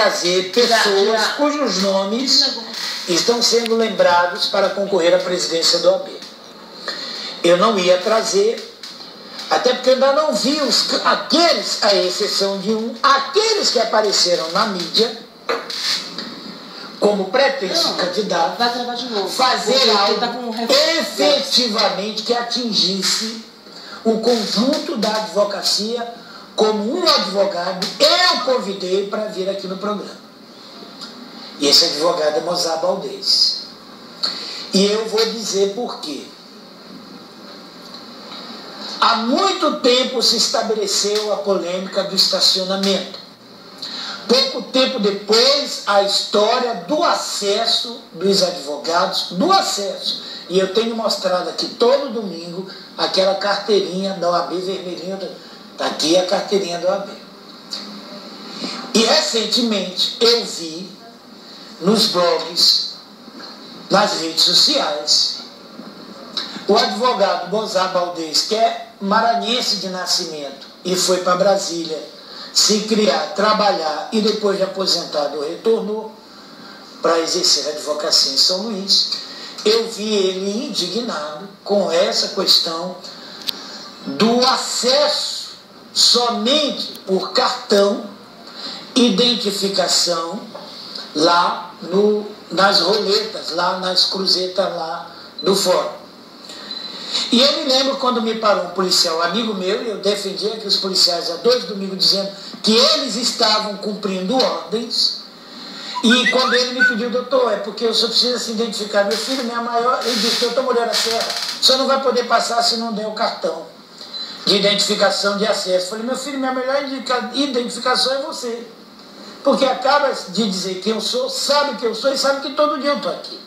trazer pessoas cujos nomes estão sendo lembrados para concorrer à presidência do OAB. Eu não ia trazer, até porque ainda não vi aqueles, à exceção de aqueles que apareceram na mídia como pretenso candidato, fazer algo efetivamente que atingisse o conjunto da advocacia. Como um advogado, eu convidei para vir aqui no programa. E esse advogado é Mozar Baldez. E eu vou dizer por quê. Há muito tempo se estabeleceu a polêmica do estacionamento. Pouco tempo depois, a história do acesso dos advogados, do acesso. E eu tenho mostrado aqui todo domingo aquela carteirinha da OAB vermelhinha. Está aqui a carteirinha da OAB. E recentemente eu vi nos blogs, nas redes sociais, o advogado Mozar Baldez, que é maranhense de nascimento e foi para Brasília se criar, trabalhar e depois de aposentado retornou para exercer a advocacia em São Luís. Eu vi ele indignado com essa questão do acesso somente por cartão, identificação lá nas roletas, lá nas cruzetas lá do fórum. E eu me lembro quando me parou um policial amigo meu, e eu defendia que os policiais há 2 domingos dizendo que eles estavam cumprindo ordens, e quando ele me pediu, doutor, é porque eu só preciso se identificar, meu filho, minha maior, ele disse, eu estou morando na terra, você não vai poder passar se não der o cartão de identificação de acesso. Falei, meu filho, minha melhor identificação é você. Porque acaba de dizer quem eu sou, sabe quem eu sou e sabe que todo dia eu estou aqui.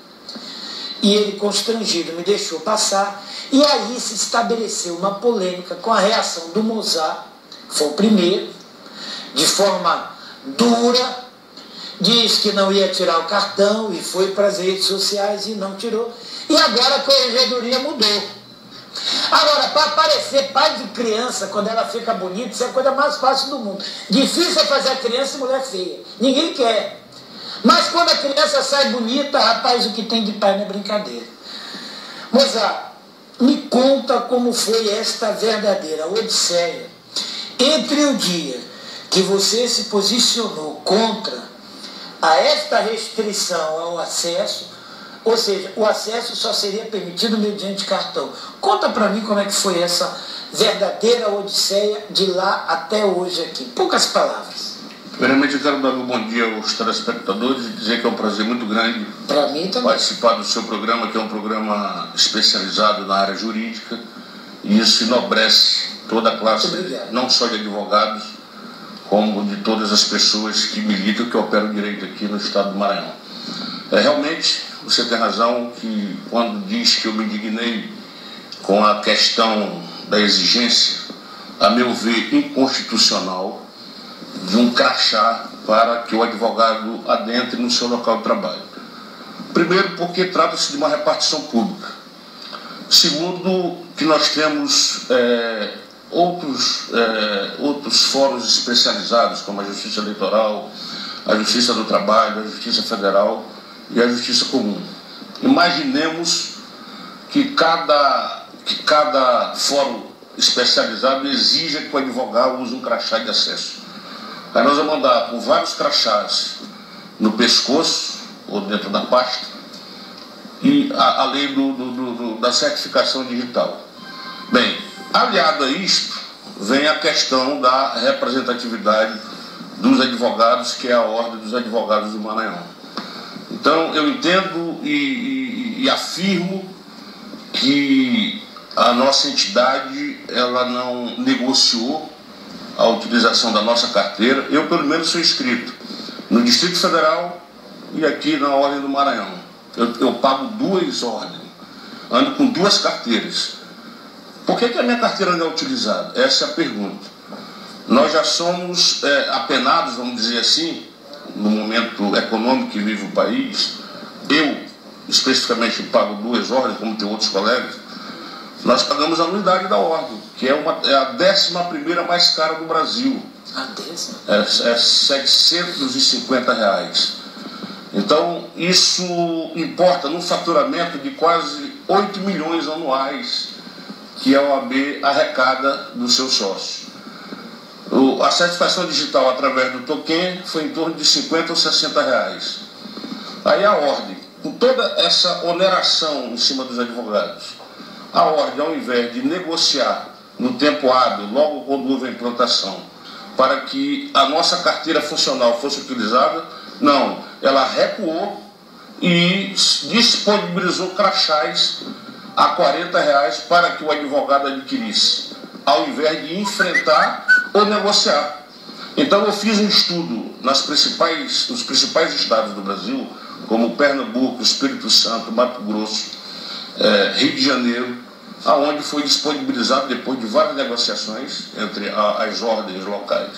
E ele, constrangido, me deixou passar. E aí se estabeleceu uma polêmica com a reação do Mozar, que foi o primeiro, de forma dura, disse que não ia tirar o cartão e foi para as redes sociais e não tirou. E agora a corregedoria mudou. Agora, para aparecer pai de criança, quando ela fica bonita, isso é a coisa mais fácil do mundo. Difícil é fazer a criança e mulher feia. Ninguém quer. Mas quando a criança sai bonita, rapaz, o que tem de pai não é brincadeira. Mozart, me conta como foi esta verdadeira odisseia entre o dia que você se posicionou contra esta restrição ao acesso, ou seja, o acesso só seria permitido mediante cartão. Conta para mim como é que foi essa verdadeira odisseia de lá até hoje aqui. Poucas palavras. Primeiramente, eu quero dar um bom dia aos telespectadores e dizer que é um prazer muito grande para mim também participar do seu programa, que é um programa especializado na área jurídica, e isso enobrece toda a classe, não só de advogados, como de todas as pessoas que militam, que operam direito aqui no estado do Maranhão. Realmente, você tem razão que quando diz que eu me indignei com a questão da exigência, a meu ver, inconstitucional, de um crachá para que o advogado adentre no seu local de trabalho. Primeiro, porque trata-se de uma repartição pública. Segundo, que nós temos outros fóruns especializados, como a Justiça Eleitoral, a Justiça do Trabalho, a Justiça Federal e a Justiça Comum. Imaginemos que cada fórum especializado exija que o advogado use um crachá de acesso. Aí nós vamos andar com vários crachás no pescoço ou dentro da pasta, e além da certificação digital. Bem, aliado a isto, vem a questão da representatividade dos advogados, que é a Ordem dos Advogados do Maranhão. Então, eu entendo e afirmo que a nossa entidade ela não negociou a utilização da nossa carteira. Eu, pelo menos, sou inscrito no Distrito Federal e aqui na Ordem do Maranhão. Eu pago 2 ordens, ando com 2 carteiras. Por que a minha carteira não é utilizada? Essa é a pergunta. Nós já somos apenados, vamos dizer assim, no momento econômico que vive o país. Eu, especificamente, pago 2 ordens, como tem outros colegas. Nós pagamos a anuidade da ordem, que é a 11ª mais cara do Brasil. É R$750. Então, isso importa num faturamento de quase 8 milhões anuais que a OAB arrecada do seu sócio. A certificação digital através do token foi em torno de R$50 ou R$60. Aí a ordem, com toda essa oneração em cima dos advogados, a ordem, ao invés de negociar no tempo hábil, logo quando houve a implantação, para que a nossa carteira funcional fosse utilizada, não, ela recuou e disponibilizou crachás a R$40 para que o advogado adquirisse, ao invés de enfrentar ou negociar. Então eu fiz um estudo nos principais estados do Brasil, como Pernambuco, Espírito Santo, Mato Grosso, Rio de Janeiro, aonde foi disponibilizado, depois de várias negociações entre as ordens locais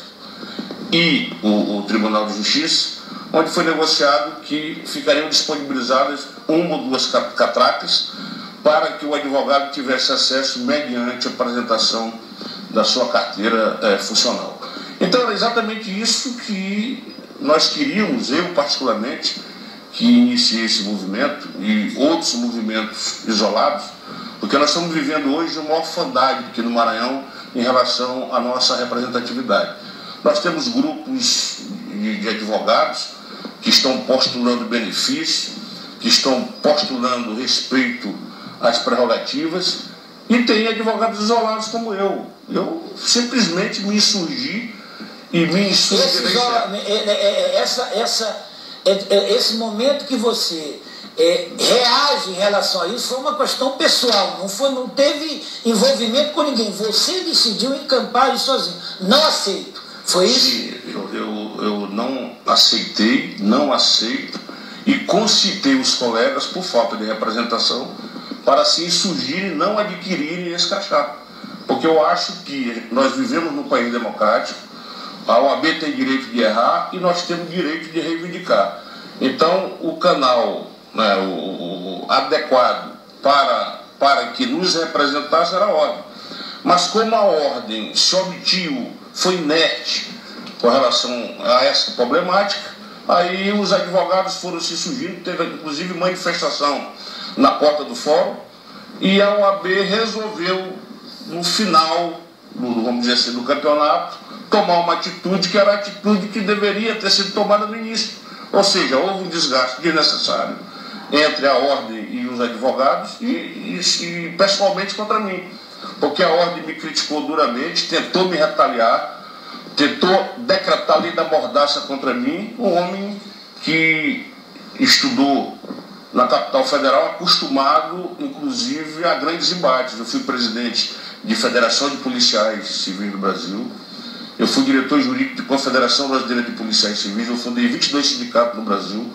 e o Tribunal de Justiça, onde foi negociado que ficariam disponibilizadas uma ou duas catracas para que o advogado tivesse acesso mediante a apresentação da sua carteira funcional. Então era exatamente isso que nós queríamos, eu particularmente, que iniciei esse movimento e outros movimentos isolados, porque nós estamos vivendo hoje uma orfandade aqui no Maranhão em relação à nossa representatividade. Nós temos grupos de advogados que estão postulando benefício, que estão postulando respeito às prerrogativas, e tem advogados isolados como eu. Eu simplesmente me insurgi e me insurgi. Esse momento que você reage em relação a isso foi uma questão pessoal, não teve envolvimento com ninguém. Você decidiu encampar isso sozinho. Não aceito. Foi isso? Sim, eu não aceitei, não aceito, e concitei os colegas por falta de representação para se insurgirem e não adquirirem esse crachá. Porque eu acho que nós vivemos num país democrático, a OAB tem direito de errar e nós temos direito de reivindicar. Então, o canal o adequado para que nos representasse era a ordem. Mas como a ordem se omitiu, foi inerte com relação a essa problemática, aí os advogados foram se surgindo, teve inclusive manifestação na porta do fórum, e a OAB resolveu, no final, vamos dizer assim, do campeonato, tomar uma atitude que era a atitude que deveria ter sido tomada no início. Ou seja, houve um desgaste desnecessário entre a ordem e os advogados e pessoalmente contra mim. Porque a ordem me criticou duramente, tentou me retaliar, tentou decretar a lei da mordaça contra mim, um homem que estudou na capital federal, acostumado, inclusive, a grandes embates. Eu fui presidente de Federação de Policiais Civis do Brasil, eu fui diretor jurídico de Confederação Brasileira de Policiais Civis, eu fundei 22 sindicatos no Brasil,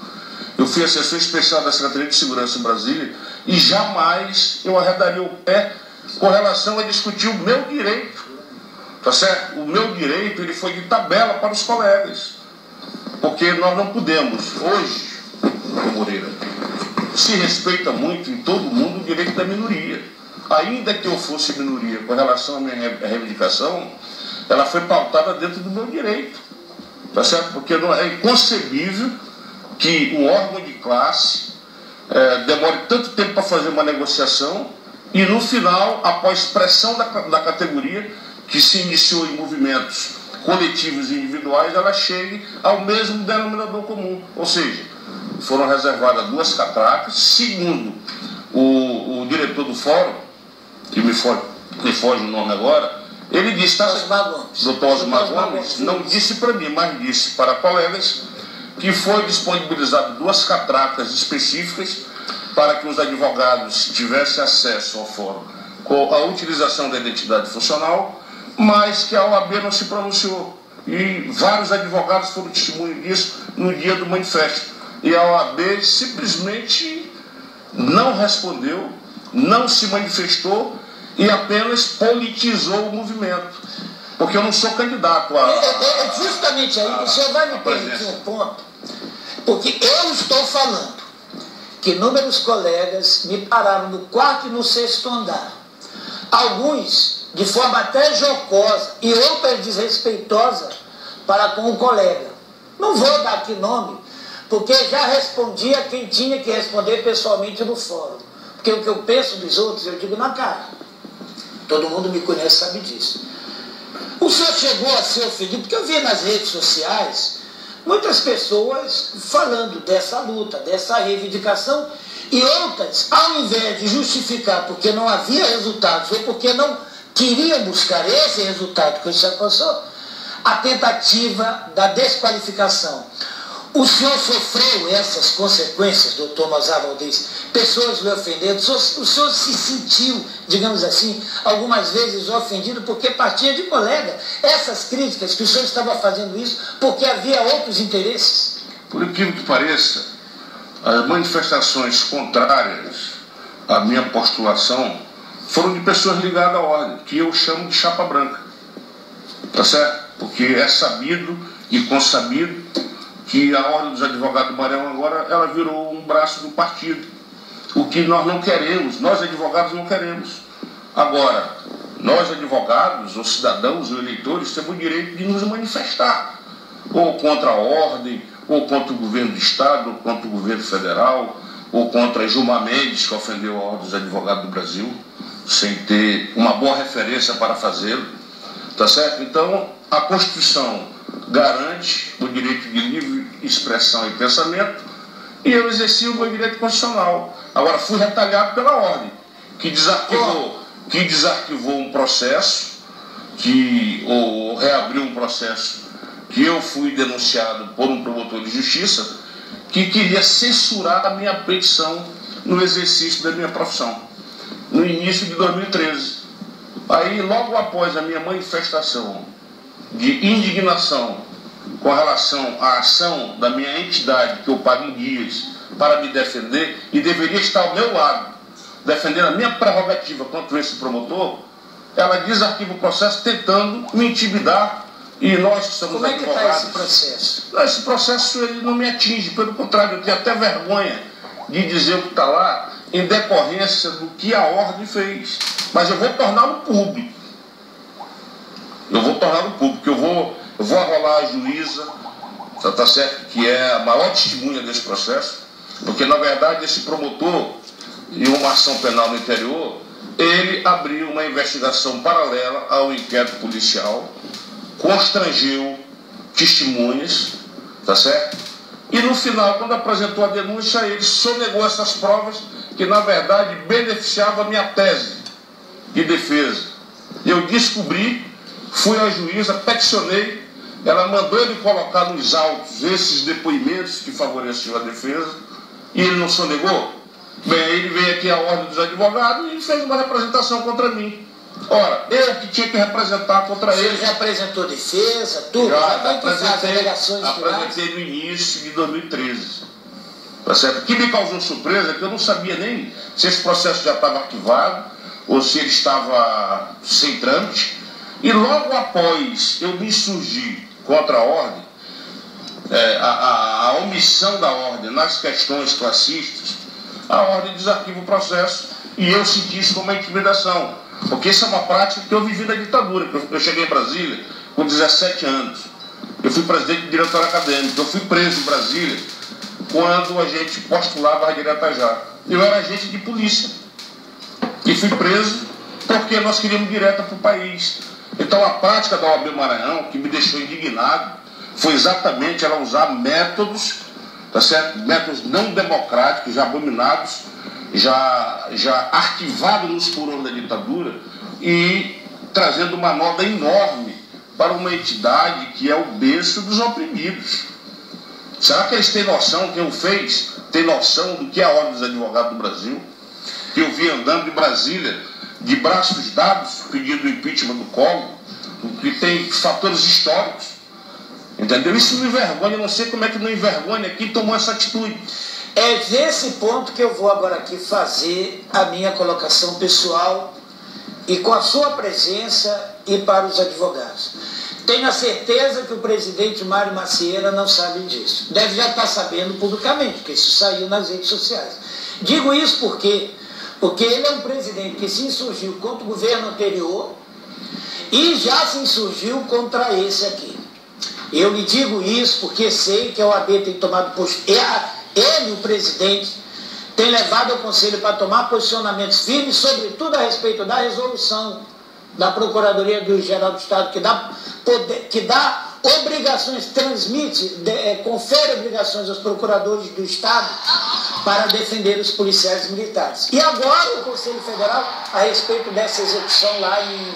eu fui assessor especial da Secretaria de Segurança em Brasília, e jamais eu arredaria o pé com relação a discutir o meu direito, tá certo? O meu direito, ele foi de tabela para os colegas, porque nós não podemos, hoje, Moreira, se respeita muito em todo mundo o direito da minoria. Ainda que eu fosse minoria com relação à minha reivindicação, ela foi pautada dentro do meu direito, tá certo? Porque não é inconcebível que um órgão de classe demore tanto tempo para fazer uma negociação e no final, após pressão da categoria, que se iniciou em movimentos coletivos e individuais, ela chegue ao mesmo denominador comum. Ou seja, foram reservadas 2 catracas, segundo o diretor do fórum, que me foge o nome agora, ele disse, Dr. Osmar Gomes, não disse para mim, mas disse para colegas, que foi disponibilizado 2 catracas específicas para que os advogados tivessem acesso ao fórum com a utilização da identidade funcional, mas que a OAB não se pronunciou. E vários advogados foram testemunhas disso no dia do manifesto. E a OAB simplesmente não respondeu, não se manifestou e apenas politizou o movimento. Porque eu não sou candidato a... justamente aí, o senhor vai me permitir um ponto, porque eu estou falando que inúmeros colegas me pararam no 4º e no 6º andar. Alguns, de forma até jocosa e outra desrespeitosa, para com um colega. Não vou dar aqui nome, porque já respondi a quem tinha que responder pessoalmente no fórum. Porque o que eu penso dos outros, eu digo na cara. Todo mundo me conhece, sabe disso. O senhor chegou a ser ofendido, porque eu vi nas redes sociais muitas pessoas falando dessa luta, dessa reivindicação, e outras, ao invés de justificar porque não havia resultados ou porque não queriam buscar esse resultado que o senhor alcançou, a tentativa da desqualificação. O senhor sofreu essas consequências, doutor Mozart Valdez? Pessoas lhe ofendendo? O senhor se sentiu, digamos assim, algumas vezes ofendido porque partia de colega? Essas críticas que o senhor estava fazendo isso porque havia outros interesses? Por incrível que pareça, as manifestações contrárias à minha postulação foram de pessoas ligadas à ordem, que eu chamo de chapa branca. Tá certo? Porque é sabido e consabido que a Ordem dos Advogados do Maranhão agora ela virou um braço do partido. O que nós não queremos, nós advogados não queremos. Agora, nós advogados, ou cidadãos, ou eleitores, temos o direito de nos manifestar, ou contra a ordem, ou contra o governo do Estado, ou contra o governo federal, ou contra Gilmar Mendes, que ofendeu a Ordem dos Advogados do Brasil, sem ter uma boa referência para fazê-lo. Tá certo? Então, a Constituição garante o direito de livre expressão e pensamento, e eu exerci o meu direito constitucional. Agora, fui retalhado pela ordem, que desarquivou um processo, ou reabriu um processo que eu fui denunciado por um promotor de justiça, que queria censurar a minha petição no exercício da minha profissão, no início de 2013. Aí, logo após a minha manifestação de indignação com relação à ação da minha entidade, que eu pago em dias para me defender, e deveria estar ao meu lado, defendendo a minha prerrogativa contra esse promotor, ela desarquiva o processo tentando me intimidar, e nós que somos advogados... Como é que está esse processo? Esse processo ele não me atinge, pelo contrário, eu tenho até vergonha de dizer o que está lá, em decorrência do que a ordem fez. Mas eu vou torná-lo público. Eu vou arrolar a juíza, tá certo? Que é a maior testemunha desse processo, porque na verdade esse promotor, em uma ação penal no interior, ele abriu uma investigação paralela ao inquérito policial, constrangeu testemunhas, tá certo? E no final, quando apresentou a denúncia, ele sonegou essas provas que na verdade beneficiavam a minha tese de defesa. Eu descobri, fui à juíza, peticionei, ela mandou ele colocar nos autos esses depoimentos que favoreciam a defesa, e ele não sonegou. Bem, ele veio aqui à Ordem dos Advogados e fez uma representação contra mim. Ora, eu que tinha que representar contra ele. Você já apresentou defesa, tudo? Já apresentei no início de 2013. Tá certo? O que me causou surpresa é que eu não sabia nem se esse processo já estava arquivado ou se ele estava sem trâmite. E logo após eu me insurgir contra a ordem, a omissão da ordem nas questões classistas, a ordem desarquiva o processo, e eu senti isso como uma intimidação, porque isso é uma prática que eu vivi na ditadura. Eu cheguei em Brasília com 17 anos, eu fui presidente do diretório acadêmico, eu fui preso em Brasília quando a gente postulava a direta já. Eu era agente de polícia e fui preso porque nós queríamos direta para o país. Então a prática da OAB Maranhão, que me deixou indignado, foi exatamente ela usar métodos, tá certo? Métodos não democráticos, já abominados, já arquivados nos furões da ditadura, e trazendo uma nota enorme para uma entidade que é o berço dos oprimidos. Será que eles têm noção, quem o fez, tem noção do que é a Ordem dos Advogados do Brasil? Que eu vi andando de Brasília, de braços dados, pedindo o impeachment do Collor, que tem fatores históricos. Entendeu? Isso me envergonha, eu não sei como é que não envergonha quem tomou essa atitude. É nesse ponto que eu vou agora aqui fazer a minha colocação pessoal, e com a sua presença e para os advogados. Tenho a certeza que o presidente Mário Macieira não sabe disso. Deve já estar sabendo publicamente, porque isso saiu nas redes sociais. Digo isso porque ele é um presidente que se insurgiu contra o governo anterior e já se insurgiu contra esse aqui. Eu lhe digo isso porque sei que a OAB tem tomado postura. Ele, o presidente, tem levado ao Conselho para tomar posicionamentos firmes, sobretudo a respeito da resolução da Procuradoria-Geral do Estado, que dá obrigações, confere obrigações aos procuradores do Estado para defender os policiais militares. E agora o Conselho Federal, a respeito dessa execução lá em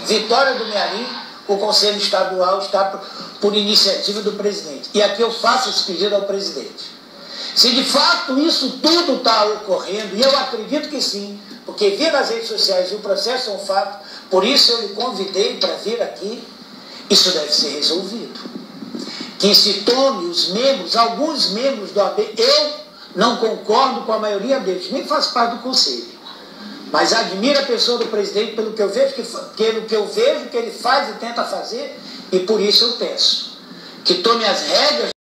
Vitória do Mearim, o Conselho Estadual está por iniciativa do presidente. E aqui eu faço esse pedido ao presidente. Se de fato isso tudo está ocorrendo, e eu acredito que sim, porque vi nas redes sociais e o processo é um fato, por isso eu lhe convidei para vir aqui, isso deve ser resolvido. Que se tome alguns membros do OAB, eu não concordo com a maioria deles, nem faço parte do conselho, mas admiro a pessoa do presidente pelo que eu vejo que ele faz e tenta fazer, e por isso eu peço que tome as rédeas